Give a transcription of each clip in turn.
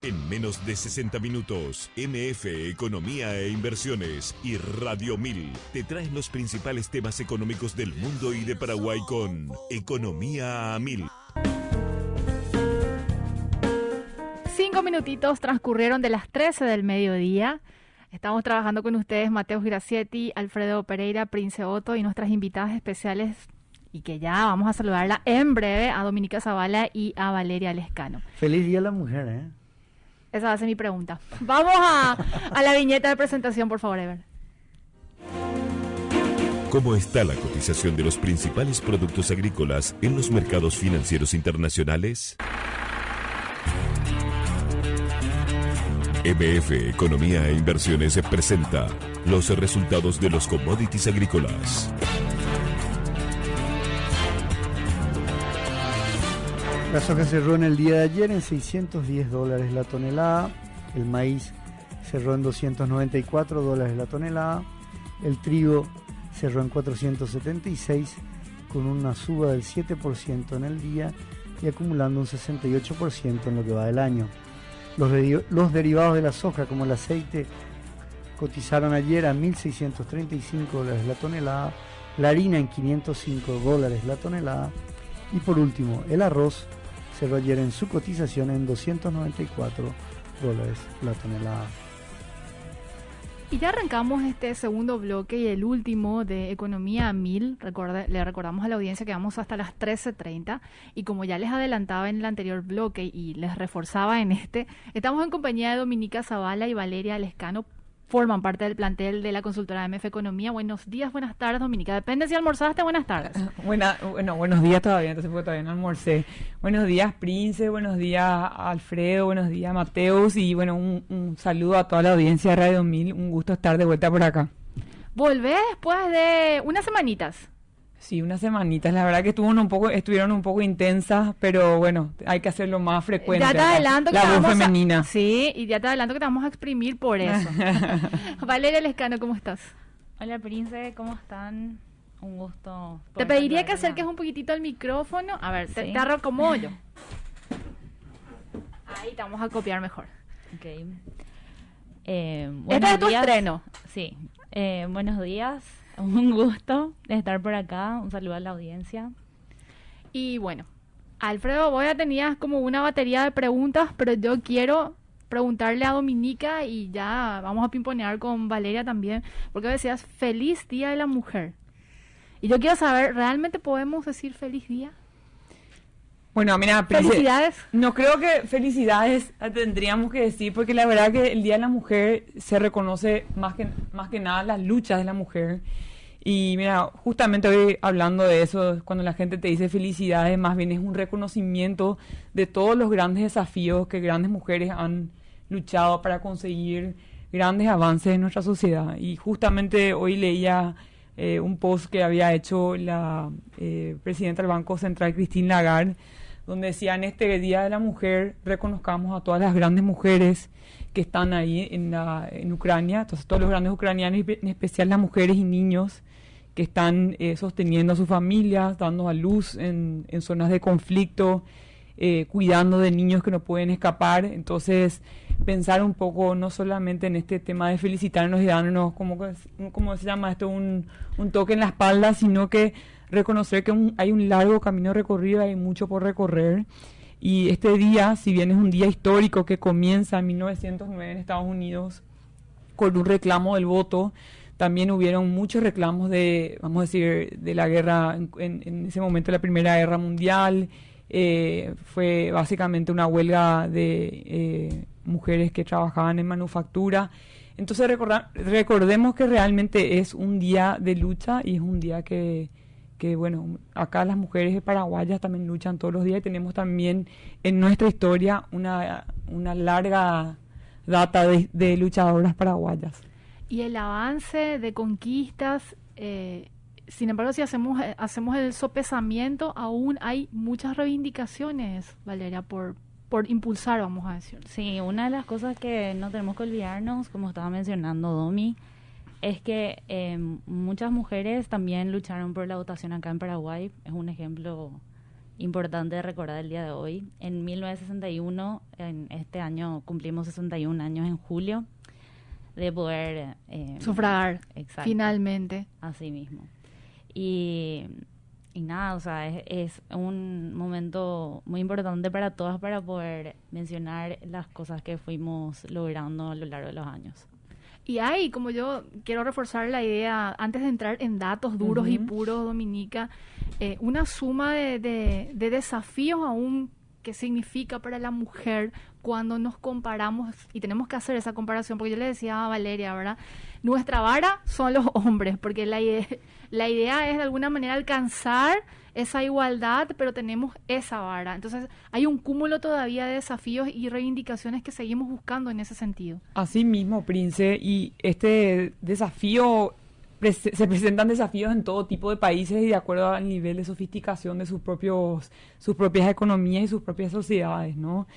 En menos de 60 minutos, MF Economía e Inversiones y Radio 1000 te traen los principales temas económicos del mundo y de Paraguay con Economía a 1000. 5 minutitos transcurrieron de las 13 del mediodía. Estamos trabajando con ustedes Mateo Girasietti, Alfredo Pereira, Prince Otto y nuestras invitadas especiales, y que ya vamos a saludarla en breve, a Dominica Zavala y a Valeria Lescano. Feliz Día a la Mujer, ¿eh? Esa va a ser mi pregunta. Vamos a la viñeta de presentación, por favor, Ever. ¿Cómo está la cotización de los principales productos agrícolas en los mercados financieros internacionales? MF Economía e Inversiones presenta los resultados de los commodities agrícolas. La soja cerró en el día de ayer en $610 la tonelada, el maíz cerró en $294 la tonelada, el trigo cerró en 476 con una suba del 7% en el día y acumulando un 68% en lo que va del año. Los derivados de la soja, como el aceite, cotizaron ayer a $1.635 la tonelada, la harina en $505 la tonelada y por último el arroz cerró ayer en su cotización en $294 la tonelada. Y ya arrancamos este segundo bloque y el último de Economía a 1000. Le recordamos a la audiencia que vamos hasta las 13:30 y como ya les adelantaba en el anterior bloque y les reforzaba en este, estamos en compañía de Dominica Zavala y Valeria Lescano. Forman parte del plantel de la consultora MF Economía. Buenos días, buenas tardes, Dominica. Depende si almorzaste, buenas tardes. Buenos días todavía, entonces porque todavía no almorcé. Buenos días, Prince, buenos días, Alfredo, buenos días, Mateus, y bueno, un saludo a toda la audiencia de Radio 1000. Un gusto estar de vuelta por acá. Volvé después de unas semanitas. Sí, unas semanitas, la verdad que estuvieron un poco intensas, pero bueno, hay que hacerlo más frecuente. Ya te adelanto la voz femenina. Sí, y ya te adelanto que te vamos a exprimir por eso. Valeria Lescano, ¿cómo estás? Hola, Prince, ¿cómo están? Un gusto. Te pediría que acerques un poquitito el micrófono. A ver, ¿sí? te acomodo yo. Ahí te vamos a copiar mejor. Ok. Este es tu estreno. Sí. Buenos días. Un gusto estar por acá. Un saludo a la audiencia. Y bueno, Alfredo, vos ya tenías como una batería de preguntas, pero yo quiero preguntarle a Dominica y ya vamos a pimponear con Valeria también, porque decías feliz Día de la Mujer. Y yo quiero saber, ¿realmente podemos decir feliz día? Bueno, mira, felicidades. No creo que felicidades tendríamos que decir, porque la verdad que el Día de la Mujer se reconoce más que nada las luchas de la mujer. Y mira, justamente hoy hablando de eso, cuando la gente te dice felicidades, más bien es un reconocimiento de todos los grandes desafíos que grandes mujeres han luchado para conseguir grandes avances en nuestra sociedad. Y justamente hoy leía un post que había hecho la presidenta del Banco Central, Christine Lagarde, donde decía: en este Día de la Mujer reconozcamos a todas las grandes mujeres que están ahí en Ucrania, entonces todos los grandes ucranianos, y en especial las mujeres y niños que están sosteniendo a sus familias, dando a luz en zonas de conflicto, cuidando de niños que no pueden escapar. Entonces, pensar un poco no solamente en este tema de felicitarnos y darnos, como se llama esto, un toque en la espalda, sino que reconocer que hay un largo camino recorrido, hay mucho por recorrer. Y este día, si bien es un día histórico que comienza en 1909 en Estados Unidos con un reclamo del voto, también hubieron muchos reclamos de, vamos a decir, de la guerra, en ese momento la Primera Guerra Mundial. Fue básicamente una huelga de mujeres que trabajaban en manufactura. Entonces recordemos que realmente es un día de lucha y es un día que bueno, acá las mujeres paraguayas también luchan todos los días y tenemos también en nuestra historia una larga data de luchadoras paraguayas. Y el avance de conquistas, sin embargo, si hacemos el sopesamiento, aún hay muchas reivindicaciones, Valeria, por impulsar, vamos a decir. Sí, una de las cosas que no tenemos que olvidarnos, como estaba mencionando Domi, es que muchas mujeres también lucharon por la votación acá en Paraguay. Es un ejemplo importante de recordar el día de hoy. En 1961, en este año cumplimos 61 años en julio, de poder... sufragar, exacto, finalmente. así mismo. Y nada, o sea, es un momento muy importante para todas para poder mencionar las cosas que fuimos logrando a lo largo de los años. Y hay, como yo quiero reforzar la idea, antes de entrar en datos duros y puros, Dominica, una suma de desafíos aún que significa para la mujer cuando nos comparamos, y tenemos que hacer esa comparación, porque yo le decía a Valeria, ¿verdad? Nuestra vara son los hombres, porque la idea es de alguna manera alcanzar esa igualdad, pero tenemos esa vara. Entonces hay un cúmulo todavía de desafíos y reivindicaciones que seguimos buscando en ese sentido. Así mismo, Prince, y este desafío, se presentan desafíos en todo tipo de países y de acuerdo al nivel de sofisticación de sus propias economías y sus propias sociedades, ¿no?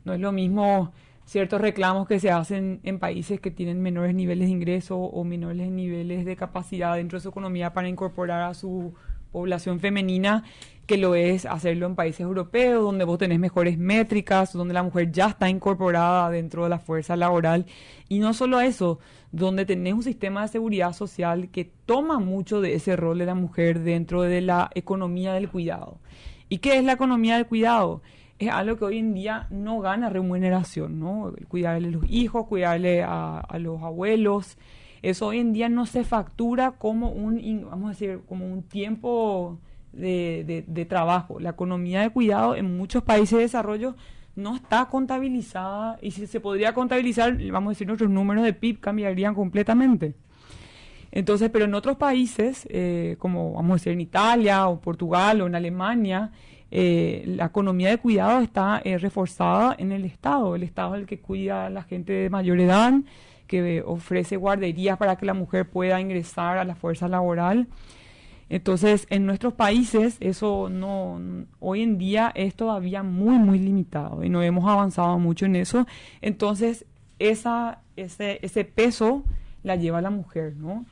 No es lo mismo ciertos reclamos que se hacen en países que tienen menores niveles de ingreso o menores niveles de capacidad dentro de su economía para incorporar a su población femenina, que lo es hacerlo en países europeos, donde vos tenés mejores métricas, donde la mujer ya está incorporada dentro de la fuerza laboral. Y no solo eso, donde tenés un sistema de seguridad social que toma mucho de ese rol de la mujer dentro de la economía del cuidado. ¿Y qué es la economía del cuidado? Es algo que hoy en día no gana remuneración, ¿no? Cuidarle a los hijos, cuidarle a los abuelos. Eso hoy en día no se factura como vamos a decir, como un tiempo de trabajo. La economía de cuidado en muchos países de desarrollo no está contabilizada, y si se podría contabilizar, vamos a decir, nuestros números de PIB cambiarían completamente. Entonces, pero en otros países, como vamos a decir en Italia o Portugal o en Alemania, la economía de cuidado está reforzada en el Estado. El Estado es el que cuida a la gente de mayor edad, que ofrece guarderías para que la mujer pueda ingresar a la fuerza laboral. Entonces, en nuestros países eso hoy en día es todavía muy, muy limitado y no hemos avanzado mucho en eso. Entonces, ese peso la lleva la mujer, ¿no?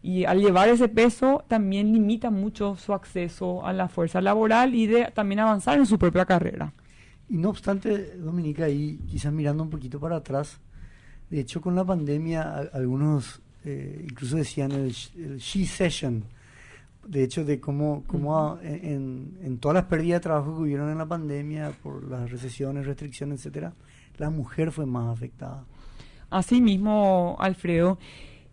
Y al llevar ese peso también limita mucho su acceso a la fuerza laboral y de también avanzar en su propia carrera. Y no obstante, Dominica, y quizás mirando un poquito para atrás, de hecho con la pandemia algunos incluso decían el she session, de hecho de cómo en todas las pérdidas de trabajo que hubieron en la pandemia por las recesiones, restricciones, etcétera, la mujer fue más afectada. Así mismo, Alfredo.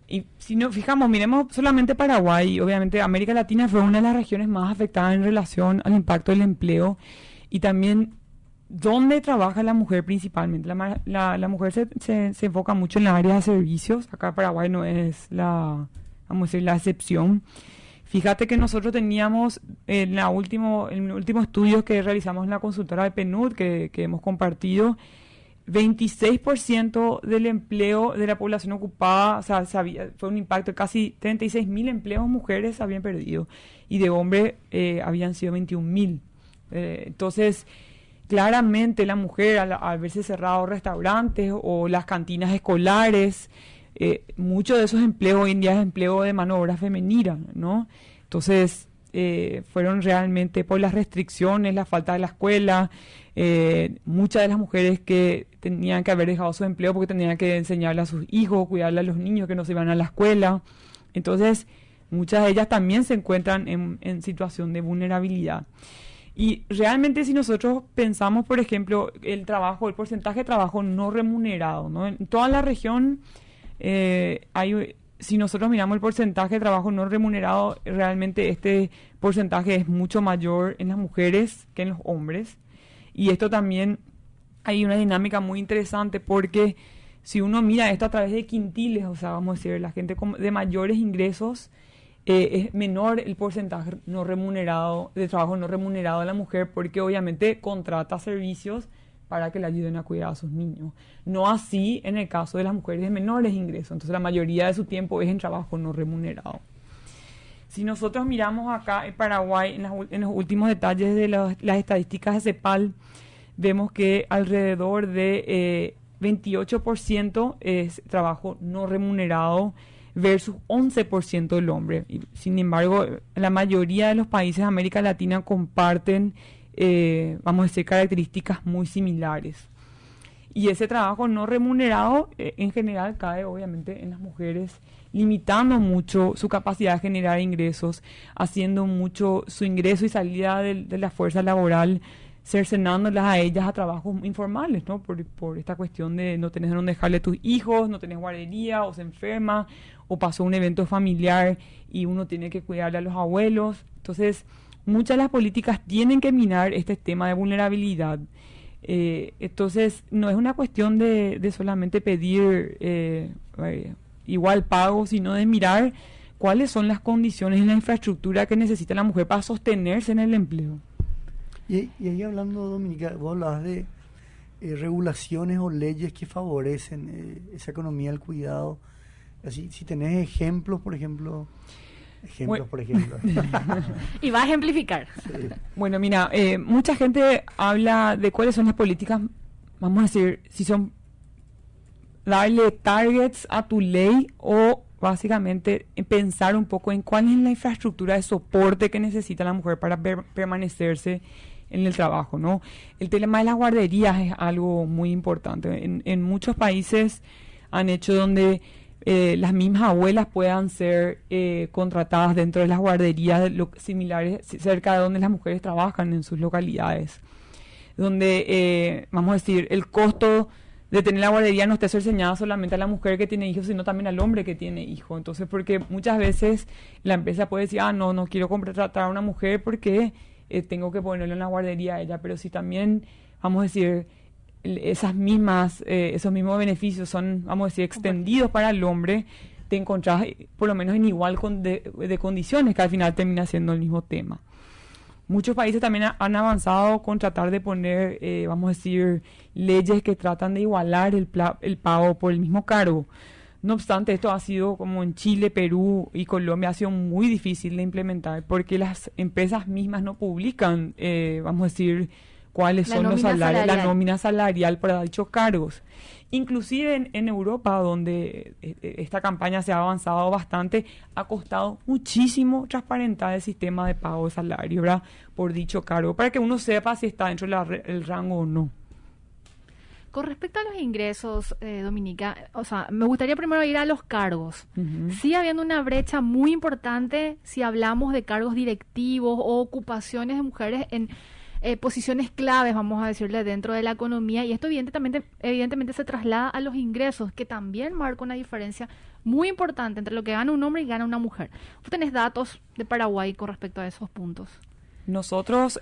Y si nos fijamos, miremos solamente Paraguay, obviamente América Latina fue una de las regiones más afectadas en relación al impacto del empleo y también dónde trabaja la mujer principalmente. La mujer se enfoca mucho en la área de servicios. Acá Paraguay no es vamos a decir, la excepción. Fíjate que nosotros teníamos en el último estudio que realizamos en la consultora de PNUD, que hemos compartido, 26% del empleo de la población ocupada, o sea, fue un impacto de casi 36.000 empleos mujeres habían perdido y de hombres habían sido 21.000. Entonces, claramente la mujer al verse cerrados restaurantes o las cantinas escolares, muchos de esos empleos hoy en día es empleo de mano de obra femenina, ¿no? Entonces, fueron realmente por las restricciones, la falta de la escuela, muchas de las mujeres que tenían que haber dejado su empleo porque tenían que enseñarle a sus hijos, cuidarle a los niños que no se iban a la escuela. Entonces, muchas de ellas también se encuentran en situación de vulnerabilidad. Y realmente si nosotros pensamos, por ejemplo, el porcentaje de trabajo no remunerado, ¿no? En toda la región si nosotros miramos el porcentaje de trabajo no remunerado, realmente este porcentaje es mucho mayor en las mujeres que en los hombres. Y esto también hay una dinámica muy interesante porque si uno mira esto a través de quintiles, o sea, vamos a decir, la gente de mayores ingresos, es menor el porcentaje no remunerado, de trabajo no remunerado de la mujer, porque obviamente contrata servicios para que le ayuden a cuidar a sus niños. No así en el caso de las mujeres de menores ingresos. Entonces la mayoría de su tiempo es en trabajo no remunerado. Si nosotros miramos acá en Paraguay, en los últimos detalles de las estadísticas de CEPAL, vemos que alrededor de 28% es trabajo no remunerado versus 11% del hombre. Y, sin embargo, la mayoría de los países de América Latina comparten vamos a decir, características muy similares. Y ese trabajo no remunerado en general cae obviamente en las mujeres, limitando mucho su capacidad de generar ingresos, haciendo mucho su ingreso y salida de la fuerza laboral, cercenándolas a ellas a trabajos informales, ¿no? Por esta cuestión de no tener dónde dejarle a tus hijos, no tenés guardería, o se enferma, o pasó un evento familiar y uno tiene que cuidarle a los abuelos. Entonces, muchas de las políticas tienen que mirar este tema de vulnerabilidad. Entonces, no es una cuestión de solamente pedir igual pago, sino de mirar cuáles son las condiciones y la infraestructura que necesita la mujer para sostenerse en el empleo. Y ahí hablando, Dominica, vos hablabas de regulaciones o leyes que favorecen esa economía del cuidado. Así, si tenés ejemplos, por ejemplo... Y va a ejemplificar. Sí. Bueno, mira, mucha gente habla de cuáles son las políticas, vamos a decir, si son darle targets a tu ley o básicamente pensar un poco en cuál es la infraestructura de soporte que necesita la mujer para permanecerse en el trabajo, ¿no? El tema de las guarderías es algo muy importante. En muchos países han hecho donde las mismas abuelas puedan ser contratadas dentro de las guarderías similares, cerca de donde las mujeres trabajan en sus localidades, donde, vamos a decir, el costo de tener la guardería no esté cerceñada solamente a la mujer que tiene hijos, sino también al hombre que tiene hijos. Entonces, porque muchas veces la empresa puede decir, no quiero contratar a una mujer porque tengo que ponerle en la guardería a ella, pero si también, vamos a decir, esos mismos beneficios son, vamos a decir, extendidos para el hombre, te encontrás por lo menos en igual de condiciones, que al final termina siendo el mismo tema. Muchos países también han avanzado con tratar de poner, vamos a decir, leyes que tratan de igualar el pago por el mismo cargo. No obstante, esto ha sido, como en Chile, Perú y Colombia, ha sido muy difícil de implementar porque las empresas mismas no publican, vamos a decir, cuáles son los salarios, la nómina salarial para dichos cargos. Inclusive en Europa, donde esta campaña se ha avanzado bastante, ha costado muchísimo transparentar el sistema de pago de salario, ¿verdad?, por dicho cargo, para que uno sepa si está dentro del rango o no. Con respecto a los ingresos, Dominica, o sea, me gustaría primero ir a los cargos. Sigue habiendo una brecha muy importante si hablamos de cargos directivos o ocupaciones de mujeres en posiciones claves, vamos a decirle, dentro de la economía, y esto evidentemente se traslada a los ingresos, que también marca una diferencia muy importante entre lo que gana un hombre y gana una mujer. ¿Vos tenés datos de Paraguay con respecto a esos puntos? Nosotros,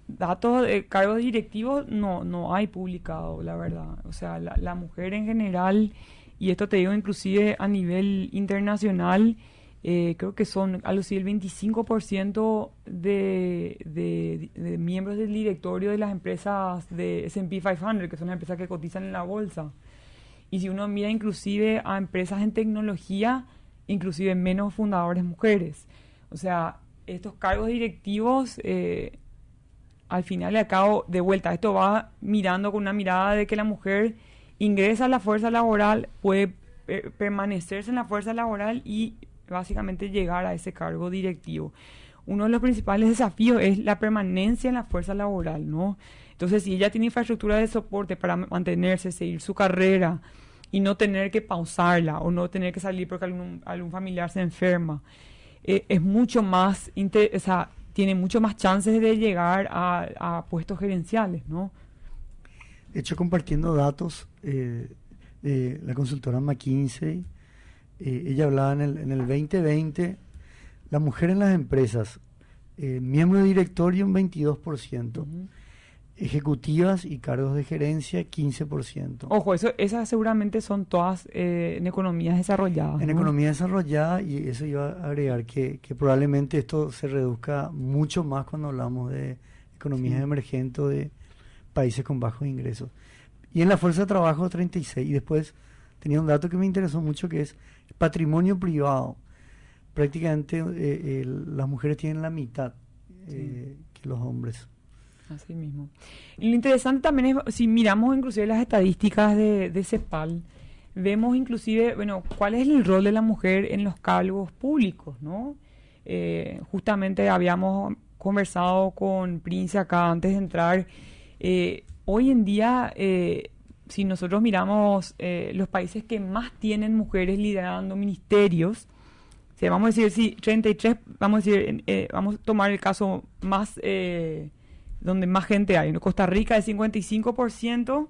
datos de cargos directivos no hay publicado, la verdad. O sea, la mujer en general, y esto te digo inclusive a nivel internacional, creo que son algo así el 25% de miembros del directorio de las empresas de S&P 500, que son las empresas que cotizan en la bolsa. Y si uno mira inclusive a empresas en tecnología, inclusive menos fundadores mujeres. O sea, estos cargos directivos, al final y al cabo, de vuelta, esto va mirando con una mirada de que la mujer ingresa a la fuerza laboral, puede permanecerse en la fuerza laboral y básicamente llegar a ese cargo directivo. Uno de los principales desafíos es la permanencia en la fuerza laboral, ¿no? Entonces, si ella tiene infraestructura de soporte para mantenerse, seguir su carrera y no tener que pausarla o no tener que salir porque algún familiar se enferma, es mucho más, o sea, tiene mucho más chances de llegar a puestos gerenciales, ¿no? De hecho, compartiendo datos de la consultora McKinsey, ella hablaba en el 2020, la mujer en las empresas, miembro de directorio un 22%, ejecutivas y cargos de gerencia 15%. Ojo, esas seguramente son todas en economías desarrolladas. En ¿no? economía desarrollada, y eso iba a agregar que probablemente esto se reduzca mucho más cuando hablamos de economías emergentes o de países con bajos ingresos. Y en la fuerza de trabajo 36, y después tenía un dato que me interesó mucho, que es patrimonio privado. Prácticamente las mujeres tienen la mitad que los hombres. Así mismo. Y lo interesante también es, si miramos inclusive las estadísticas de CEPAL, vemos inclusive, bueno, cuál es el rol de la mujer en los cargos públicos, ¿no? Justamente habíamos conversado con Prince acá antes de entrar, hoy en día, si nosotros miramos los países que más tienen mujeres liderando ministerios, vamos a decir, sí, 33, vamos a decir, vamos a tomar el caso más, donde más gente hay. En Costa Rica, el 55%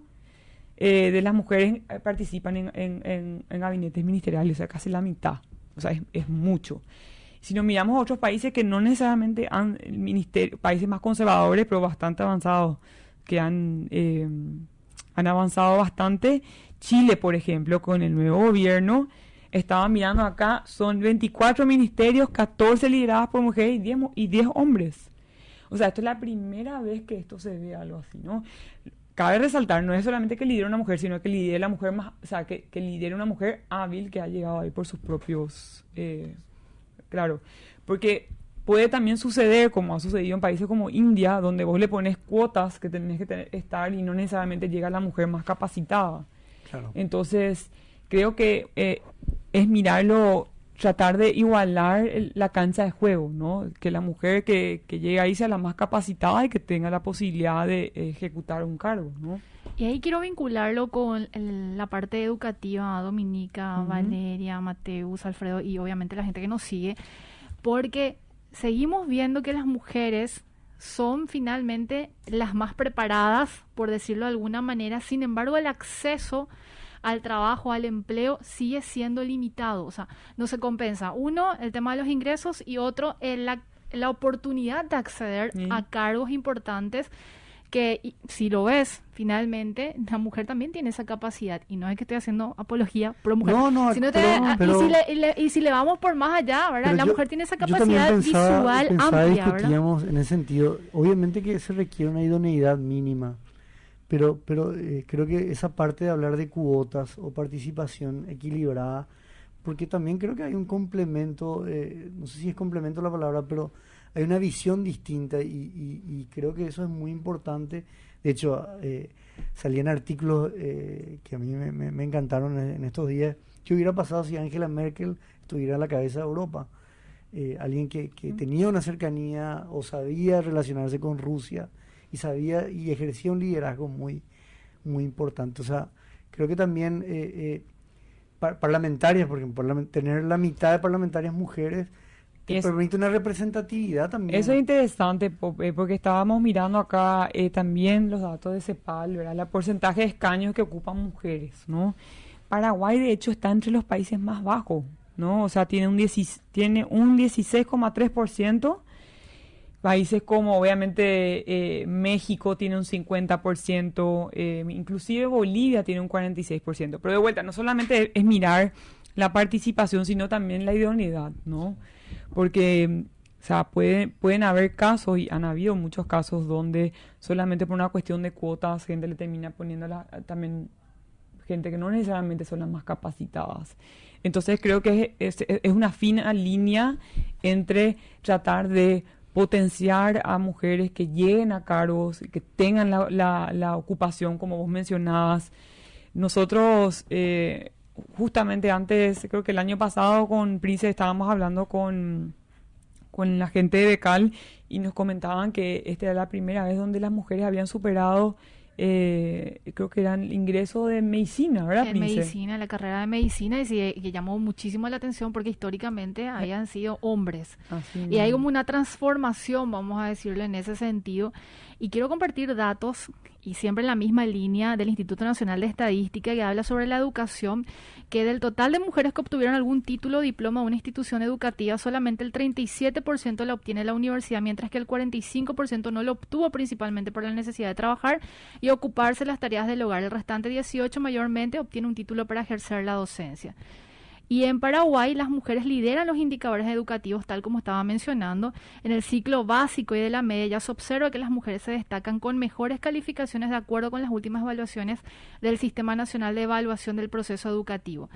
de las mujeres participan en gabinetes ministeriales, o sea, casi la mitad. O sea, es mucho. Si nos miramos a otros países que no necesariamente han países más conservadores, pero bastante avanzados, que han avanzado bastante. Chile, por ejemplo, con el nuevo gobierno, estaba mirando acá, son 24 ministerios, 14 lideradas por mujeres y 10 hombres. O sea, esto es la primera vez que esto se ve algo así, ¿no? Cabe resaltar, no es solamente que lidere una mujer, sino que lidere la mujer más, o sea, que lidere una mujer hábil que ha llegado ahí por sus propios, claro, porque puede también suceder, como ha sucedido en países como India, donde vos le pones cuotas que tenés que estar y no necesariamente llega la mujer más capacitada. Claro. Entonces, creo que es mirarlo, tratar de igualar la cancha de juego, ¿no? Que la mujer que llegue ahí sea la más capacitada y que tenga la posibilidad de ejecutar un cargo, ¿no? Y ahí quiero vincularlo con la parte educativa, Dominica, Valeria, Mateus, Alfredo y obviamente la gente que nos sigue, porque seguimos viendo que las mujeres son finalmente las más preparadas, por decirlo de alguna manera. Sin embargo, el acceso al trabajo, al empleo, sigue siendo limitado. O sea, no se compensa. Uno, el tema de los ingresos, y otro, la oportunidad de acceder a cargos importantes que, si lo ves, finalmente, la mujer también tiene esa capacidad. Y no es que estoy haciendo apología pro mujer. No, sino pero y si le vamos por más allá, ¿verdad? La mujer tiene esa yo capacidad visual amplia, discutíamos ¿verdad? en ese sentido. Obviamente que se requiere una idoneidad mínima, pero creo que esa parte de hablar de cuotas o participación equilibrada, porque también creo que hay un complemento, no sé si es complemento la palabra, pero hay una visión distinta y creo que eso es muy importante. De hecho, salían artículos que a mí me encantaron en estos días. ¿Qué hubiera pasado si Angela Merkel estuviera a la cabeza de Europa? Alguien que tenía una cercanía o sabía relacionarse con Rusia y sabía y ejercía un liderazgo muy, muy importante. O sea, creo que también parlamentarias, porque tener la mitad de parlamentarias mujeres te permite una representatividad también. Eso es interesante, porque estábamos mirando acá también los datos de CEPAL, ¿verdad? El porcentaje de escaños que ocupan mujeres, ¿no? Paraguay, de hecho, está entre los países más bajos, ¿no? O sea, tiene un 16,3%. Países como, obviamente, México tiene un 50%, inclusive Bolivia tiene un 46%. Pero de vuelta, no solamente es mirar la participación, sino también la idoneidad, ¿no? Porque, o sea, pueden haber casos, y han habido muchos casos, donde solamente por una cuestión de cuotas, gente le termina poniendo también gente que no necesariamente son las más capacitadas. Entonces creo que es una fina línea entre tratar de potenciar a mujeres que lleguen a cargos, que tengan la ocupación, como vos mencionabas. Nosotros, justamente antes, creo que el año pasado con Prince estábamos hablando con la gente de Becal y nos comentaban que esta era la primera vez donde las mujeres habían superado, creo que era el ingreso de medicina, ¿verdad, Prince? Medicina, la carrera de medicina, y que llamó muchísimo la atención porque históricamente habían sido hombres. Y hay como una transformación, vamos a decirlo en ese sentido. Y quiero compartir datos, y siempre en la misma línea, del Instituto Nacional de Estadística, que habla sobre la educación, que del total de mujeres que obtuvieron algún título o diploma de una institución educativa, solamente el 37% la obtiene la universidad, mientras que el 45% no lo obtuvo, principalmente por la necesidad de trabajar y ocuparse las tareas del hogar. El restante 18% mayormente obtiene un título para ejercer la docencia. Y en Paraguay las mujeres lideran los indicadores educativos, tal como estaba mencionando. En el ciclo básico y de la media ya se observa que las mujeres se destacan con mejores calificaciones de acuerdo con las últimas evaluaciones del Sistema Nacional de Evaluación del Proceso Educativo.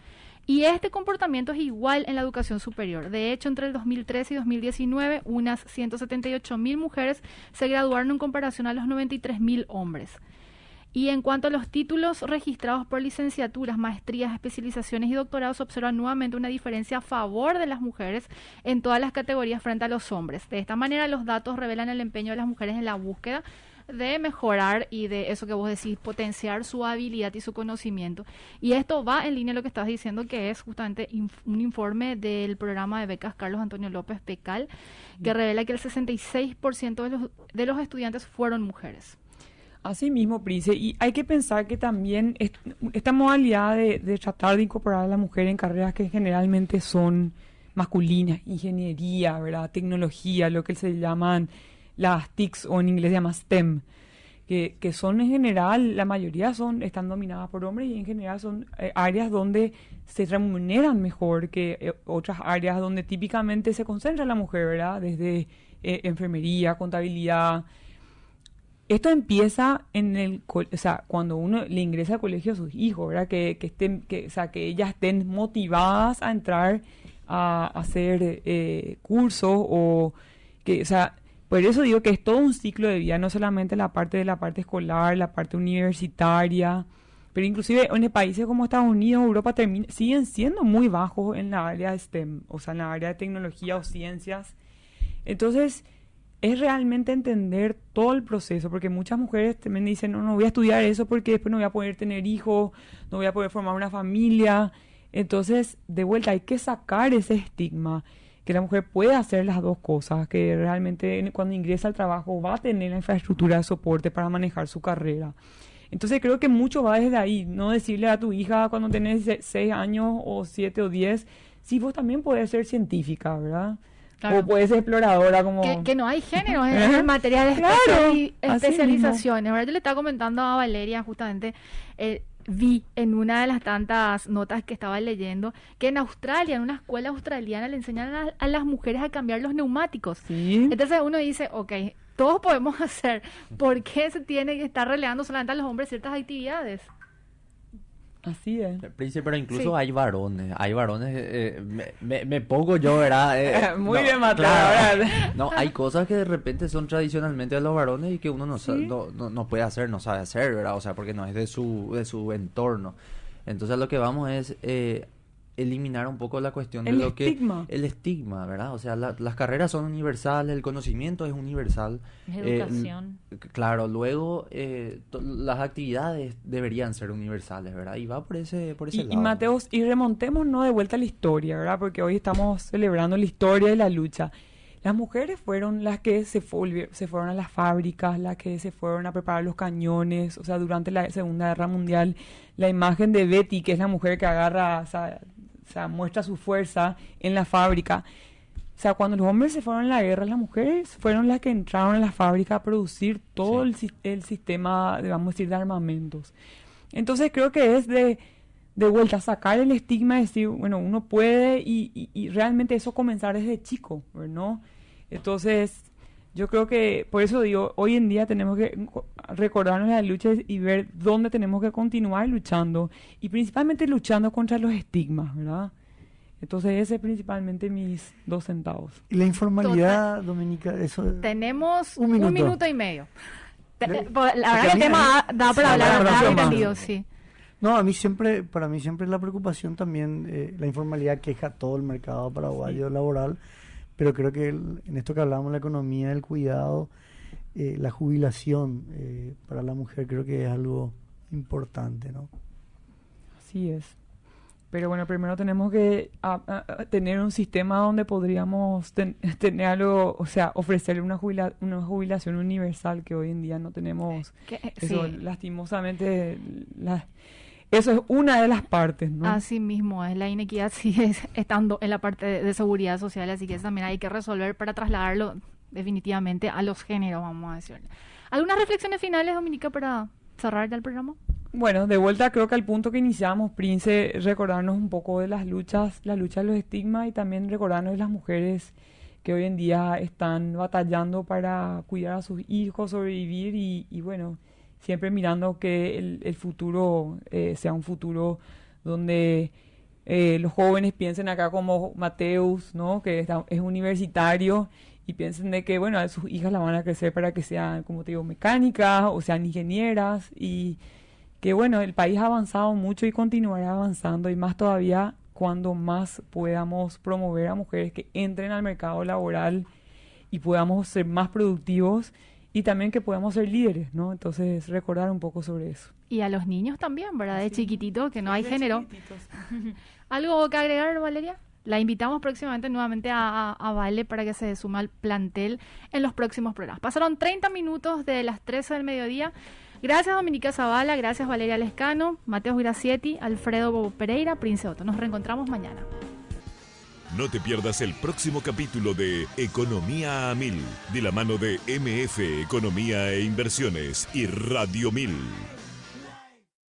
Y este comportamiento es igual en la educación superior. De hecho, entre el 2013 y 2019, unas 178.000 mujeres se graduaron en comparación a los 93.000 hombres. Y en cuanto a los títulos registrados por licenciaturas, maestrías, especializaciones y doctorados, se observa nuevamente una diferencia a favor de las mujeres en todas las categorías frente a los hombres. De esta manera, los datos revelan el empeño de las mujeres en la búsqueda de mejorar y de eso que vos decís, potenciar su habilidad y su conocimiento. Y esto va en línea a lo que estás diciendo, que es justamente un informe del programa de becas Carlos Antonio López Pecal, que revela que el 66% de los estudiantes fueron mujeres. Así mismo, Prince, y hay que pensar que también esta modalidad de tratar de incorporar a la mujer en carreras que generalmente son masculinas, ingeniería, ¿verdad? Tecnología, lo que se llaman las TICs o en inglés se llama STEM, que son en general, la mayoría están dominadas por hombres y en general son áreas donde se remuneran mejor que otras áreas donde típicamente se concentra la mujer, ¿verdad? Desde enfermería, contabilidad. Esto empieza cuando uno le ingresa al colegio a sus hijos, ¿verdad? Que ellas estén motivadas a entrar a hacer cursos por eso digo que es todo un ciclo de vida, no solamente la parte escolar, la parte universitaria, pero inclusive en países como Estados Unidos, Europa siguen siendo muy bajos en la área de STEM, o sea, en la área de tecnología o ciencias. Entonces, es realmente entender todo el proceso, porque muchas mujeres también dicen, no voy a estudiar eso porque después no voy a poder tener hijos, no voy a poder formar una familia. Entonces, de vuelta, hay que sacar ese estigma, que la mujer puede hacer las dos cosas, que realmente cuando ingresa al trabajo va a tener la infraestructura de soporte para manejar su carrera. Entonces, creo que mucho va desde ahí, no decirle a tu hija cuando tenés 6 años o 7 o 10, sí, vos también podés ser científica, ¿verdad? Claro. O puedes ser exploradora como... Que no hay género en materia de especializaciones. Ahora yo le estaba comentando a Valeria justamente, vi en una de las tantas notas que estaba leyendo, que en Australia, en una escuela australiana, le enseñan a las mujeres a cambiar los neumáticos. ¿Sí? Entonces uno dice, ok, todos podemos hacer, ¿por qué se tiene que estar relegando solamente a los hombres ciertas actividades? Así es. Príncipe, pero incluso sí. Hay varones, me pongo yo, ¿verdad? Muy bien matado, claro, no, hay cosas que de repente son tradicionalmente de los varones y que uno no puede hacer, no sabe hacer, ¿verdad? O sea, porque no es de su entorno. Entonces lo que vamos es eliminar un poco la cuestión de lo que... El estigma, ¿verdad? O sea, las carreras son universales, el conocimiento es universal. Educación. Claro, luego las actividades deberían ser universales, ¿verdad? Y va por ese lado. Y Mateos, y remontémonos de vuelta a la historia, ¿verdad? Porque hoy estamos celebrando la historia de la lucha. Las mujeres fueron las que se fueron a las fábricas, las que se fueron a preparar los cañones. O sea, durante la Segunda Guerra Mundial, la imagen de Betty, que es la mujer que agarra, muestra su fuerza en la fábrica. O sea, cuando los hombres se fueron a la guerra, las mujeres fueron las que entraron a la fábrica a producir todo el sistema, vamos a decir, de armamentos. Entonces creo que es de vuelta sacar el estigma y decir, bueno, uno puede y realmente eso comenzar desde chico, ¿no? Entonces, yo creo que, por eso digo, hoy en día tenemos que recordarnos las luchas y ver dónde tenemos que continuar luchando y principalmente luchando contra los estigmas, ¿verdad? Entonces, ese es principalmente mis 2 centavos. Y la informalidad, Dominica, eso... Tenemos un minuto y medio. La verdad que el tema da para hablar, entendido, sí. No, para mí siempre la preocupación también, la informalidad queja todo el mercado paraguayo laboral, pero creo que en esto que hablamos, la economía, el cuidado, la jubilación para la mujer creo que es algo importante, ¿no? Así es. Pero bueno, primero tenemos que tener un sistema donde podríamos tener algo, o sea, ofrecerle una jubilación universal que hoy en día no tenemos. Eso, lastimosamente, eso es una de las partes, ¿no? Así mismo es, la inequidad sigue estando en la parte de seguridad social, así que eso también hay que resolver para trasladarlo definitivamente a los géneros, vamos a decir. ¿Algunas reflexiones finales, Dominica, para cerrar ya el programa? Bueno, de vuelta creo que al punto que iniciamos, Prince, recordarnos un poco de la lucha de los estigmas y también recordarnos de las mujeres que hoy en día están batallando para cuidar a sus hijos, sobrevivir y bueno, siempre mirando que el futuro sea un futuro donde los jóvenes piensen acá como Mateus, ¿no? Que es universitario y piensen de que, bueno, a sus hijas las van a crecer para que sean, como te digo, mecánicas o sean ingenieras, y que, bueno, el país ha avanzado mucho y continuará avanzando, y más todavía cuando más podamos promover a mujeres que entren al mercado laboral y podamos ser más productivos y también que podamos ser líderes, ¿no? Entonces, recordar un poco sobre eso. Y a los niños también, ¿verdad? De chiquitito, que no hay De género. chiquititos. ¿Algo que agregar, Valeria? La invitamos próximamente nuevamente a Vale para que se suma al plantel en los próximos programas. Pasaron 30 minutos de las 13 del mediodía. Gracias, Dominica Zavala, gracias, Valeria Lescano, Mateo Gracietti, Alfredo Bobo Pereira, Prince Otto. Nos reencontramos mañana. No te pierdas el próximo capítulo de Economía a 1000, de la mano de MF Economía e Inversiones y Radio 1000.